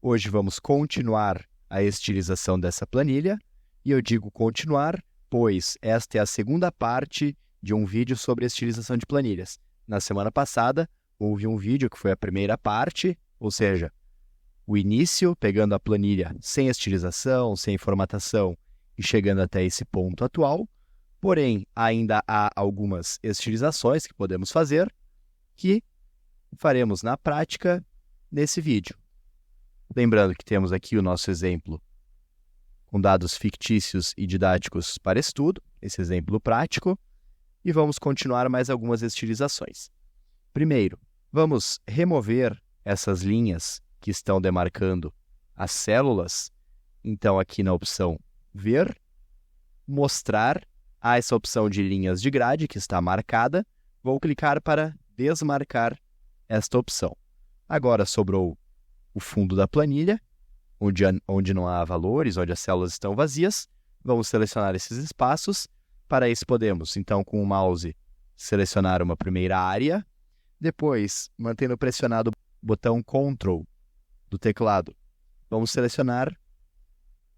Hoje vamos continuar a estilização dessa planilha, e eu digo continuar, pois esta é a segunda parte de um vídeo sobre estilização de planilhas. Na semana passada, houve um vídeo que foi a primeira parte, ou seja, o início, pegando a planilha sem estilização, sem formatação e chegando até esse ponto atual. Porém, ainda há algumas estilizações que podemos fazer que faremos na prática nesse vídeo. Lembrando que temos aqui o nosso exemplo com dados fictícios e didáticos para estudo, esse exemplo prático, e vamos continuar mais algumas estilizações. Primeiro, vamos remover essas linhas que estão demarcando as células. Então, aqui na opção Ver, Mostrar, há essa opção de linhas de grade que está marcada. Vou clicar para desmarcar esta opção. Agora sobrou o fundo da planilha, onde não há valores, onde as células estão vazias. Vamos selecionar esses espaços. Para isso podemos, então, com o mouse, selecionar uma primeira área. Depois, mantendo pressionado o botão Ctrl do teclado, vamos selecionar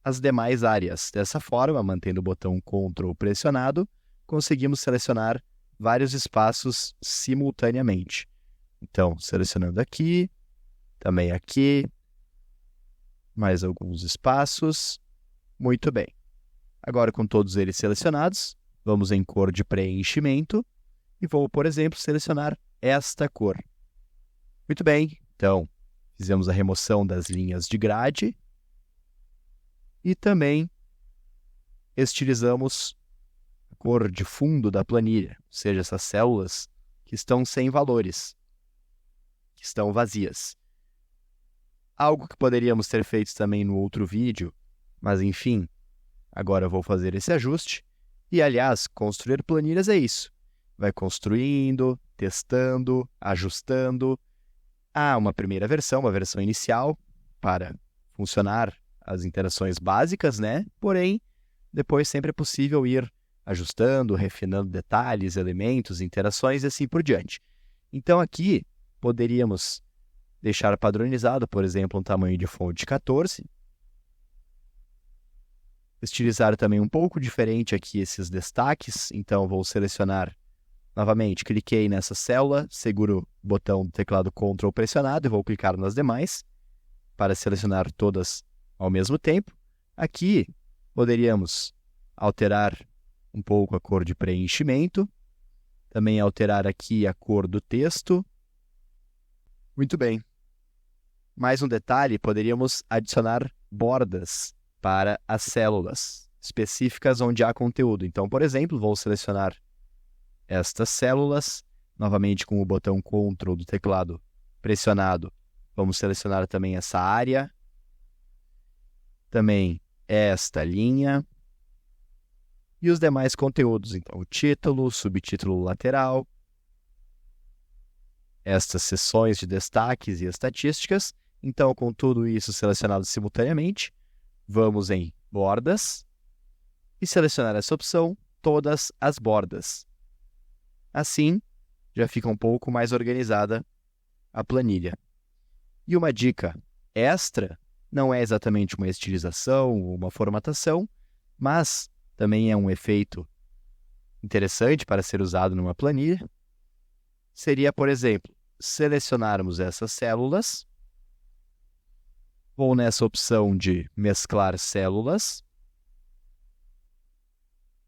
as demais áreas. Dessa forma, mantendo o botão Ctrl pressionado, conseguimos selecionar vários espaços simultaneamente. Então, selecionando aqui, também aqui, mais alguns espaços. Muito bem. Agora, com todos eles selecionados, vamos em cor de preenchimento e vou, por exemplo, selecionar esta cor. Muito bem. Então, fizemos a remoção das linhas de grade e também estilizamos a cor de fundo da planilha, ou seja, essas células que estão sem valores, que estão vazias. Algo que poderíamos ter feito também no outro vídeo, mas enfim, agora eu vou fazer esse ajuste. E, aliás, construir planilhas é isso. Vai construindo, testando, ajustando. Há uma primeira versão, uma versão inicial, para funcionar as interações básicas, né? Porém, depois sempre é possível ir ajustando, refinando detalhes, elementos, interações e assim por diante. Então, aqui, poderíamos deixar padronizado, por exemplo, um tamanho de fonte 14. Estilizar também um pouco diferente aqui esses destaques. Então, vou selecionar novamente, cliquei nessa célula, seguro o botão do teclado Ctrl pressionado e vou clicar nas demais para selecionar todas ao mesmo tempo. Aqui, poderíamos alterar um pouco a cor de preenchimento, também alterar aqui a cor do texto. Muito bem. Mais um detalhe, poderíamos adicionar bordas para as células específicas onde há conteúdo. Então, por exemplo, vou selecionar estas células, novamente com o botão Ctrl do teclado pressionado, vamos selecionar também essa área, também esta linha e os demais conteúdos. Então, o título, subtítulo lateral, estas seções de destaques e estatísticas. Então, com tudo isso selecionado simultaneamente, vamos em bordas e selecionar essa opção, todas as bordas. Assim, já fica um pouco mais organizada a planilha. E uma dica extra, não é exatamente uma estilização ou uma formatação, mas também é um efeito interessante para ser usado numa planilha. Seria, por exemplo, selecionarmos essas células, vou nessa opção de mesclar células,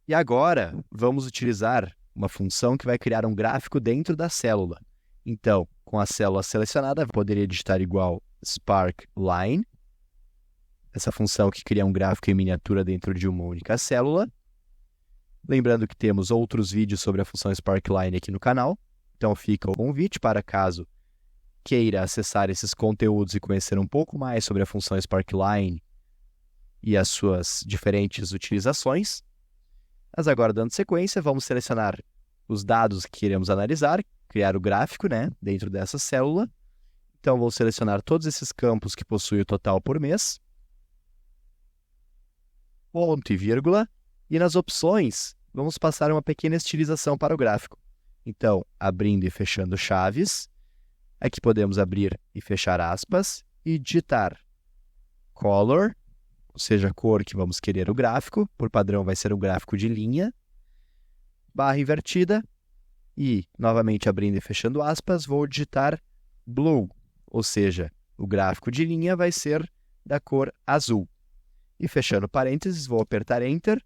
e agora vamos utilizar uma função que vai criar um gráfico dentro da célula. Então, com a célula selecionada, poderia digitar igual sparkLine, essa função que cria um gráfico em miniatura dentro de uma única célula. Lembrando que temos outros vídeos sobre a função sparkLine aqui no canal, então fica o convite para caso queira acessar esses conteúdos e conhecer um pouco mais sobre a função sparkLine e as suas diferentes utilizações. Mas agora, dando sequência, vamos selecionar os dados que queremos analisar, criar o gráfico, né, dentro dessa célula. Então, vou selecionar todos esses campos que possuem o total por mês, ponto e vírgula, e nas opções, vamos passar uma pequena estilização para o gráfico. Então, abrindo e fechando chaves, aqui podemos abrir e fechar aspas e digitar color, ou seja, a cor que vamos querer o gráfico, por padrão vai ser um gráfico de linha, barra invertida, e, novamente abrindo e fechando aspas, vou digitar blue, ou seja, o gráfico de linha vai ser da cor azul. E fechando parênteses, vou apertar Enter.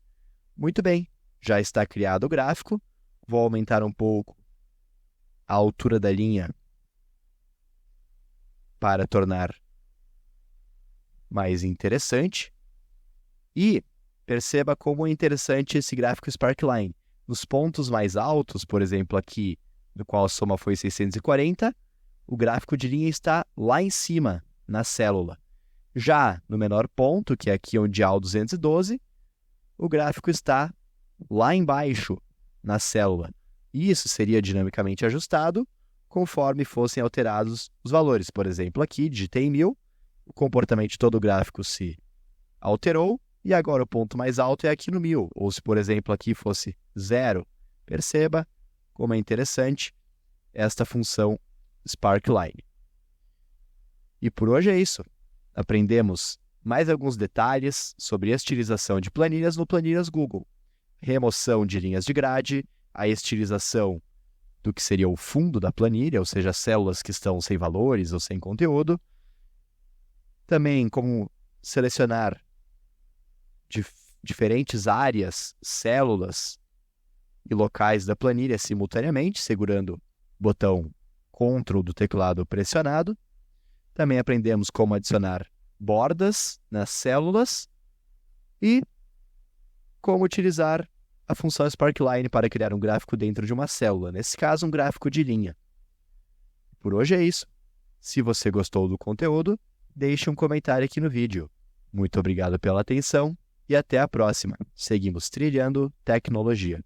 Muito bem, já está criado o gráfico. Vou aumentar um pouco a altura da linha para tornar mais interessante. E perceba como é interessante esse gráfico Sparkline. Nos pontos mais altos, por exemplo, aqui, no qual a soma foi 640, o gráfico de linha está lá em cima, na célula. Já no menor ponto, que é aqui onde há o 212, o gráfico está lá embaixo, na célula. E isso seria dinamicamente ajustado conforme fossem alterados os valores. Por exemplo, aqui digitei 1000, o comportamento de todo o gráfico se alterou, e agora o ponto mais alto é aqui no 1000. Ou se, por exemplo, aqui fosse 0, perceba como é interessante esta função Sparkline. E por hoje é isso. Aprendemos mais alguns detalhes sobre estilização de planilhas no Planilhas Google. Remoção de linhas de grade, a estilização do que seria o fundo da planilha, ou seja, células que estão sem valores ou sem conteúdo. Também como selecionar diferentes áreas, células e locais da planilha simultaneamente, segurando o botão Ctrl do teclado pressionado. Também aprendemos como adicionar bordas nas células e como utilizar a função Sparkline para criar um gráfico dentro de uma célula, nesse caso um gráfico de linha. Por hoje é isso. Se você gostou do conteúdo, deixe um comentário aqui no vídeo. Muito obrigado pela atenção e até a próxima. Seguimos trilhando tecnologia.